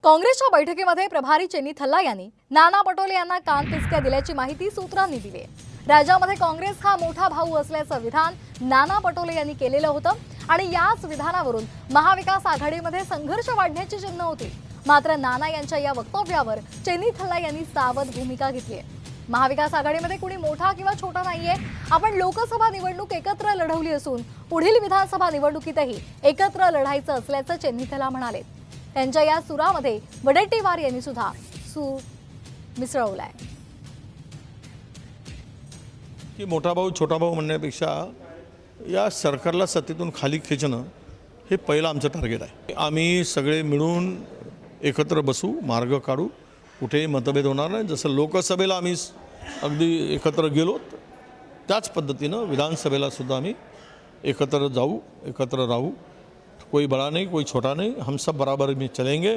काँग्रेसच्या बैठकीमध्ये प्रभारी चेन्नी थल्ला यांनी नाना पटोले यांना कानपिचक्या दिल्याची माहिती सूत्रांनी दिली आहे। राज्यामध्ये काँग्रेस हा मोठा भाऊ असल्याचं विधान नाना पटोले यांनी केलेलं होतं आणि याच विधानावरून महाविकास आघाडीमध्ये संघर्ष वाढण्याची चिन्ह होती। मात्र नाना यांच्या या वक्तव्यावर चेन्नी थल्ला यांनी सावध भूमिका घेतली आहे। महाविकास आघाडीमध्ये कुणी मोठा किंवा छोटा नाहीये, आपण लोकसभा निवडणूक एकत्र लढवली असून पुढील विधानसभा निवडणुकीतही एकत्र लढायचं असल्याचं चेन्नी थल्ला म्हणाले। त्यांच्या या सुरामध्ये वडेट्टीवार यांनी सुद्धा सूर मिसळवलाय की मोठा भाऊ छोटा भाऊ म्हणण्यापेक्षा या सरकारला सत्तेतून खाली खेचणं हे पहिलं आमचं टार्गेट आहे। आम्ही सगळे मिळून एकत्र बसू, मार्ग काढू, कुठेही मतभेद होणार नाही। जसं लोकसभेला आम्ही अगदी एकत्र गेलो त्याच पद्धतीनं विधानसभेला सुद्धा आम्ही एकत्र जाऊ, एकत्र राहू। कोई बड़ा नहीं, कोई छोटा नहीं, हम सब बराबर में चलेंगे।